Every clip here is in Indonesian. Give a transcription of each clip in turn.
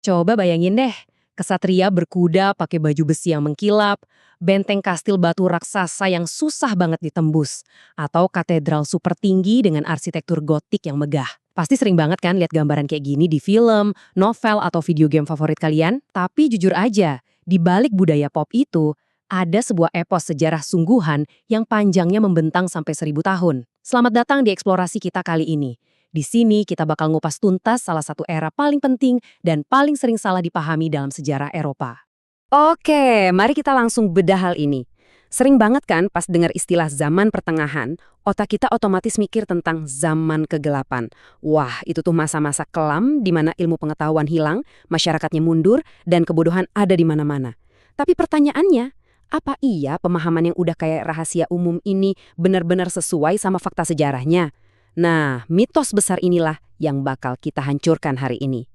Coba bayangin deh, kesatria berkuda pakai baju besi yang mengkilap, benteng kastil batu raksasa yang susah banget ditembus, atau katedral super tinggi dengan arsitektur gotik yang megah. Pasti sering banget kan lihat gambaran kayak gini di film, novel, atau video game favorit kalian? Tapi jujur aja, di balik budaya pop itu, ada sebuah epos sejarah sungguhan yang panjangnya membentang sampai 1000 tahun. Selamat datang di eksplorasi kita kali ini. Di sini kita bakal ngupas tuntas salah satu era paling penting dan paling sering salah dipahami dalam sejarah Eropa. Oke, mari kita langsung bedah hal ini. Sering banget kan pas dengar istilah zaman pertengahan, otak kita otomatis mikir tentang zaman kegelapan. Wah, itu tuh masa-masa kelam di mana ilmu pengetahuan hilang, masyarakatnya mundur, dan kebodohan ada di mana-mana. Tapi pertanyaannya, apa iya pemahaman yang udah kayak rahasia umum ini benar-benar sesuai sama fakta sejarahnya? Nah, mitos besar inilah yang bakal kita hancurkan hari ini.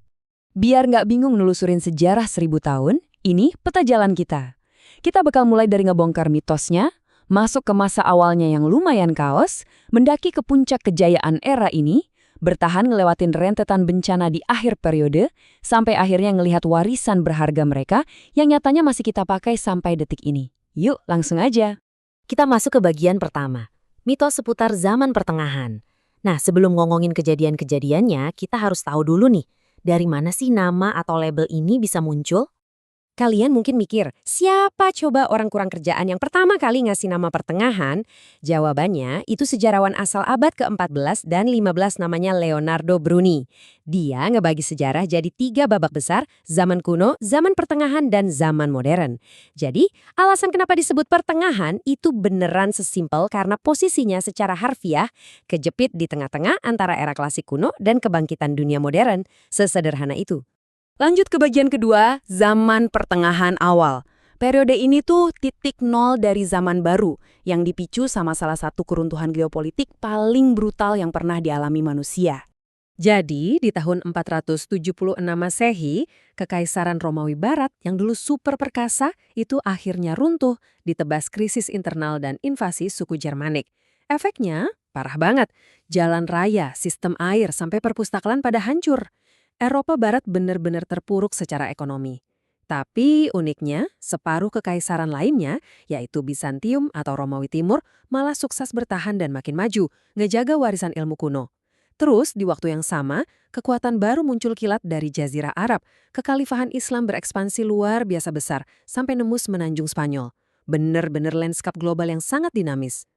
Biar nggak bingung nelusurin sejarah 1000 tahun, ini peta jalan kita. Kita bakal mulai dari ngebongkar mitosnya, masuk ke masa awalnya yang lumayan kaos, mendaki ke puncak kejayaan era ini, bertahan ngelewatin rentetan bencana di akhir periode, sampai akhirnya ngelihat warisan berharga mereka yang nyatanya masih kita pakai sampai detik ini. Yuk, langsung aja. Kita masuk ke bagian pertama, mitos seputar zaman pertengahan. Nah, sebelum ngomongin kejadian-kejadiannya, kita harus tahu dulu nih, dari mana sih nama atau label ini bisa muncul? Kalian mungkin mikir, siapa coba orang kurang kerjaan yang pertama kali ngasih nama pertengahan? Jawabannya, itu sejarawan asal abad ke-14 dan 15 namanya Leonardo Bruni. Dia ngebagi sejarah jadi 3 babak besar, zaman kuno, zaman pertengahan, dan zaman modern. Jadi, alasan kenapa disebut pertengahan itu beneran sesimpel karena posisinya secara harfiah kejepit di tengah-tengah antara era klasik kuno dan kebangkitan dunia modern. Sesederhana itu. Lanjut ke bagian kedua, zaman pertengahan awal. Periode ini tuh titik nol dari zaman baru yang dipicu sama salah satu keruntuhan geopolitik paling brutal yang pernah dialami manusia. Jadi, di tahun 476 Masehi, Kekaisaran Romawi Barat yang dulu super perkasa itu akhirnya runtuh ditebas krisis internal dan invasi suku Jermanik. Efeknya parah banget. Jalan raya, sistem air, sampai perpustakaan pada hancur. Eropa Barat benar-benar terpuruk secara ekonomi. Tapi uniknya, separuh kekaisaran lainnya, yaitu Bizantium atau Romawi Timur, malah sukses bertahan dan makin maju, ngejaga warisan ilmu kuno. Terus, di waktu yang sama, kekuatan baru muncul kilat dari Jazirah Arab. Kekhalifahan Islam berekspansi luar biasa besar, sampai nembus menanjung Spanyol. Bener-bener lanskap global yang sangat dinamis.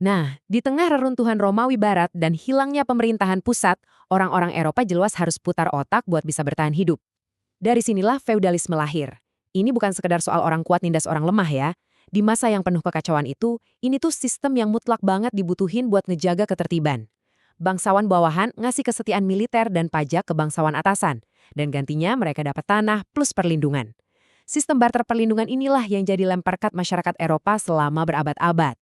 Nah, di tengah reruntuhan Romawi Barat dan hilangnya pemerintahan pusat, orang-orang Eropa jelas harus putar otak buat bisa bertahan hidup. Dari sinilah feudalisme lahir. Ini bukan sekedar soal orang kuat nindas orang lemah ya. Di masa yang penuh kekacauan itu, ini tuh sistem yang mutlak banget dibutuhin buat ngejaga ketertiban. Bangsawan bawahan ngasih kesetiaan militer dan pajak ke bangsawan atasan, dan gantinya mereka dapat tanah plus perlindungan. Sistem barter perlindungan inilah yang jadi lem perkat masyarakat Eropa selama berabad-abad.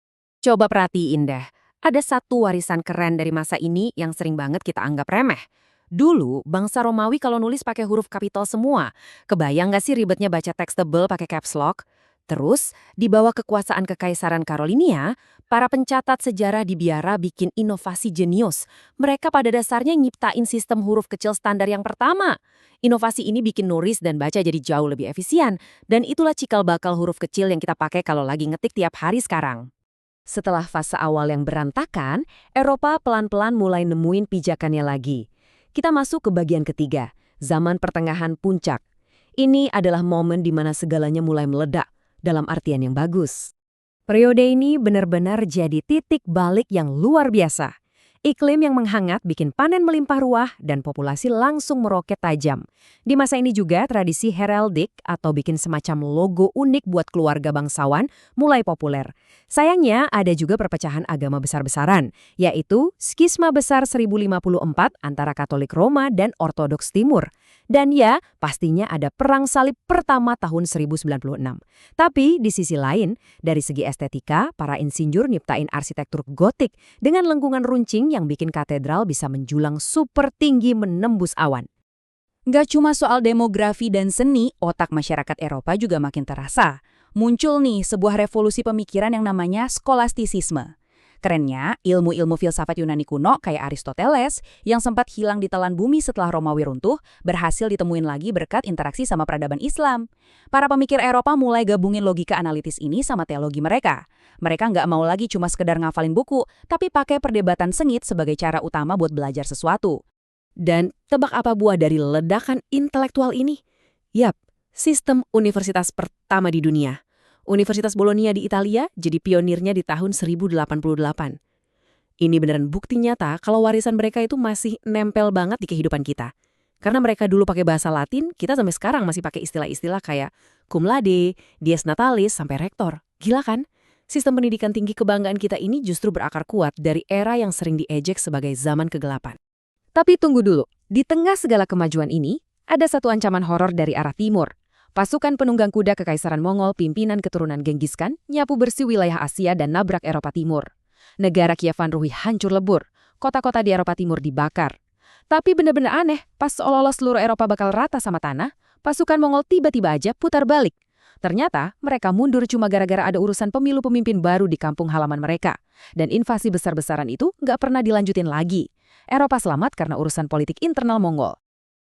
Coba perhatiin deh, ada satu warisan keren dari masa ini yang sering banget kita anggap remeh. Dulu, bangsa Romawi kalau nulis pakai huruf kapital semua. Kebayang nggak sih ribetnya baca teks tebel pakai caps lock? Terus, di bawah kekuasaan Kekaisaran Carolina, para pencatat sejarah di biara bikin inovasi jenius. Mereka pada dasarnya nyiptain sistem huruf kecil standar yang pertama. Inovasi ini bikin nulis dan baca jadi jauh lebih efisien. Dan itulah cikal bakal huruf kecil yang kita pakai kalau lagi ngetik tiap hari sekarang. Setelah fase awal yang berantakan, Eropa pelan-pelan mulai nemuin pijakannya lagi. Kita masuk ke bagian ketiga, zaman pertengahan puncak. Ini adalah momen di mana segalanya mulai meledak, dalam artian yang bagus. Periode ini benar-benar jadi titik balik yang luar biasa. Iklim yang menghangat bikin panen melimpah ruah dan populasi langsung meroket tajam. Di masa ini juga tradisi heraldik atau bikin semacam logo unik buat keluarga bangsawan mulai populer. Sayangnya ada juga perpecahan agama besar-besaran, yaitu skisma besar 1054 antara Katolik Roma dan Ortodoks Timur. Dan ya, pastinya ada perang salib pertama tahun 1096. Tapi di sisi lain, dari segi estetika, para insinyur nyiptain arsitektur gotik dengan lengkungan runcing yang bikin katedral bisa menjulang super tinggi menembus awan. Nggak cuma soal demografi dan seni, otak masyarakat Eropa juga makin terasa. Muncul nih sebuah revolusi pemikiran yang namanya skolastisisme. Kerennya, ilmu-ilmu filsafat Yunani kuno kayak Aristoteles yang sempat hilang di telan bumi setelah Romawi runtuh, berhasil ditemuin lagi berkat interaksi sama peradaban Islam. Para pemikir Eropa mulai gabungin logika analitis ini sama teologi mereka. Mereka nggak mau lagi cuma sekedar ngafalin buku, tapi pakai perdebatan sengit sebagai cara utama buat belajar sesuatu. Dan tebak apa buah dari ledakan intelektual ini? Yap, sistem universitas pertama di dunia. Universitas Bologna di Italia jadi pionirnya di tahun 1088. Ini beneran bukti nyata kalau warisan mereka itu masih nempel banget di kehidupan kita. Karena mereka dulu pakai bahasa Latin, kita sampai sekarang masih pakai istilah-istilah kayak cum laude, dies natalis, sampai rektor. Gila kan? Sistem pendidikan tinggi kebanggaan kita ini justru berakar kuat dari era yang sering diejek sebagai zaman kegelapan. Tapi tunggu dulu, di tengah segala kemajuan ini, ada satu ancaman horor dari arah timur. Pasukan penunggang kuda Kekaisaran Mongol pimpinan keturunan Genghis Khan nyapu bersih wilayah Asia dan nabrak Eropa Timur. Negara Kievan Ruhi hancur lebur, kota-kota di Eropa Timur dibakar. Tapi bener-bener aneh, pas seolah-olah seluruh Eropa bakal rata sama tanah, pasukan Mongol tiba-tiba aja putar balik. Ternyata mereka mundur cuma gara-gara ada urusan pemilu pemimpin baru di kampung halaman mereka. Dan invasi besar-besaran itu nggak pernah dilanjutin lagi. Eropa selamat karena urusan politik internal Mongol.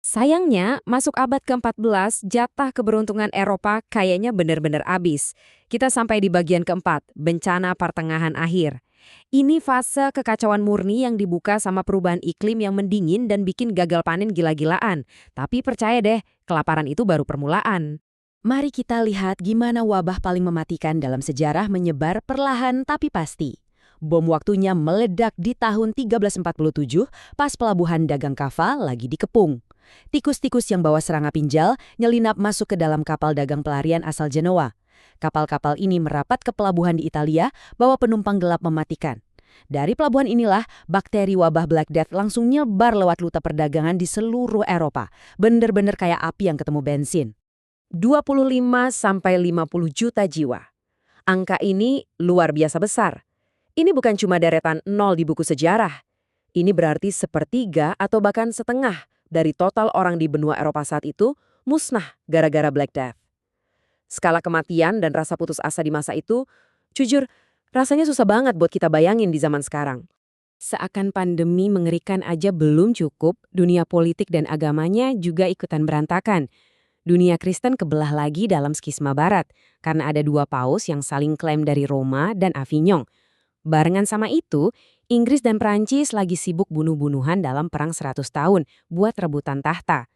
Sayangnya, masuk abad ke-14, jatah keberuntungan Eropa kayaknya benar-benar habis. Kita sampai di bagian keempat, bencana pertengahan akhir. Ini fase kekacauan murni yang dibuka sama perubahan iklim yang mendingin dan bikin gagal panen gila-gilaan. Tapi percaya deh, kelaparan itu baru permulaan. Mari kita lihat gimana wabah paling mematikan dalam sejarah menyebar perlahan tapi pasti. Bom waktunya meledak di tahun 1347 pas pelabuhan dagang Kava lagi dikepung. Tikus-tikus yang bawa serangga pinjal nyelinap masuk ke dalam kapal dagang pelarian asal Genoa. Kapal-kapal ini merapat ke pelabuhan di Italia, bawa penumpang gelap mematikan. Dari pelabuhan inilah, bakteri wabah Black Death langsung nyebar lewat rute perdagangan di seluruh Eropa. Bener-bener kayak api yang ketemu bensin. 25–50 juta jiwa. Angka ini luar biasa besar. Ini bukan cuma deretan nol di buku sejarah. Ini berarti sepertiga atau bahkan setengah dari total orang di benua Eropa saat itu musnah gara-gara Black Death. Skala kematian dan rasa putus asa di masa itu, jujur, rasanya susah banget buat kita bayangin di zaman sekarang. Seakan pandemi mengerikan aja belum cukup, dunia politik dan agamanya juga ikutan berantakan. Dunia Kristen kebelah lagi dalam skisma barat, karena ada dua paus yang saling klaim dari Roma dan Avignon. Barengan sama itu, Inggris dan Prancis lagi sibuk bunuh-bunuhan dalam perang 100 tahun buat rebutan tahta.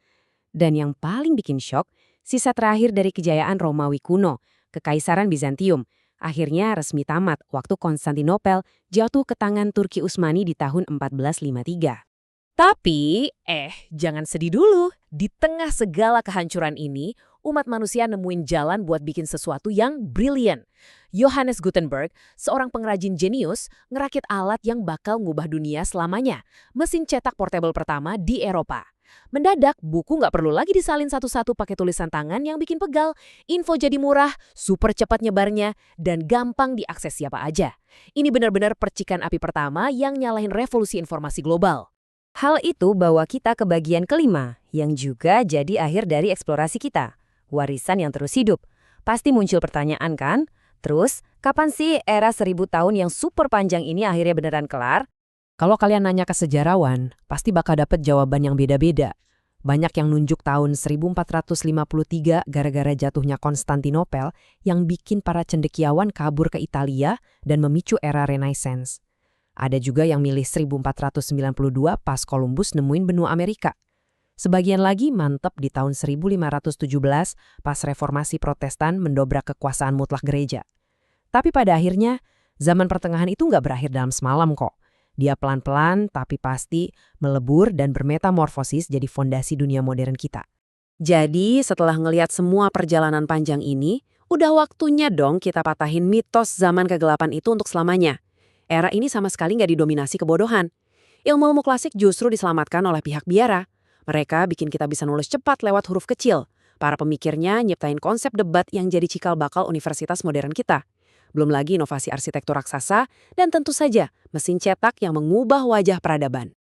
Dan yang paling bikin syok, sisa terakhir dari kejayaan Romawi kuno, Kekaisaran Bizantium, akhirnya resmi tamat waktu Konstantinopel jatuh ke tangan Turki Utsmani di tahun 1453. Tapi, jangan sedih dulu. Di tengah segala kehancuran ini, umat manusia nemuin jalan buat bikin sesuatu yang brilian. Johannes Gutenberg, seorang pengrajin jenius, ngerakit alat yang bakal ngubah dunia selamanya. Mesin cetak portable pertama di Eropa. Mendadak, buku nggak perlu lagi disalin satu-satu pakai tulisan tangan yang bikin pegal. Info jadi murah, super cepat nyebarnya, dan gampang diakses siapa aja. Ini benar-benar percikan api pertama yang nyalahin revolusi informasi global. Hal itu bawa kita ke bagian kelima, yang juga jadi akhir dari eksplorasi kita. Warisan yang terus hidup. Pasti muncul pertanyaan kan? Terus, kapan sih era 1000 tahun yang super panjang ini akhirnya beneran kelar? Kalau kalian nanya ke sejarawan, pasti bakal dapet jawaban yang beda-beda. Banyak yang nunjuk tahun 1453 gara-gara jatuhnya Konstantinopel yang bikin para cendekiawan kabur ke Italia dan memicu era Renaissance. Ada juga yang milih 1492 pas Columbus nemuin benua Amerika. Sebagian lagi mantep di tahun 1517 pas reformasi Protestan mendobrak kekuasaan mutlak gereja. Tapi pada akhirnya, zaman pertengahan itu nggak berakhir dalam semalam kok. Dia pelan-pelan tapi pasti melebur dan bermetamorfosis jadi fondasi dunia modern kita. Jadi setelah ngelihat semua perjalanan panjang ini, udah waktunya dong kita patahin mitos zaman kegelapan itu untuk selamanya. Era ini sama sekali nggak didominasi kebodohan. Ilmu-ilmu klasik justru diselamatkan oleh pihak biara. Mereka bikin kita bisa nulis cepat lewat huruf kecil. Para pemikirnya nyiptain konsep debat yang jadi cikal bakal universitas modern kita. Belum lagi inovasi arsitektur raksasa, dan tentu saja mesin cetak yang mengubah wajah peradaban.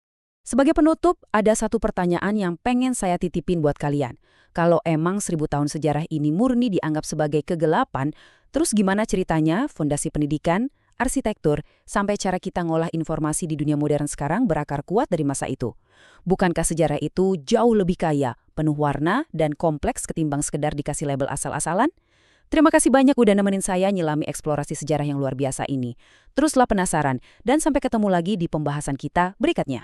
Sebagai penutup, ada satu pertanyaan yang pengen saya titipin buat kalian. Kalau emang 1000 tahun sejarah ini murni dianggap sebagai kegelapan, terus gimana ceritanya fondasi pendidikan, arsitektur, sampai cara kita ngolah informasi di dunia modern sekarang berakar kuat dari masa itu. Bukankah sejarah itu jauh lebih kaya, penuh warna, dan kompleks ketimbang sekedar dikasih label asal-asalan? Terima kasih banyak udah nemenin saya nyelami eksplorasi sejarah yang luar biasa ini. Teruslah penasaran, dan sampai ketemu lagi di pembahasan kita berikutnya.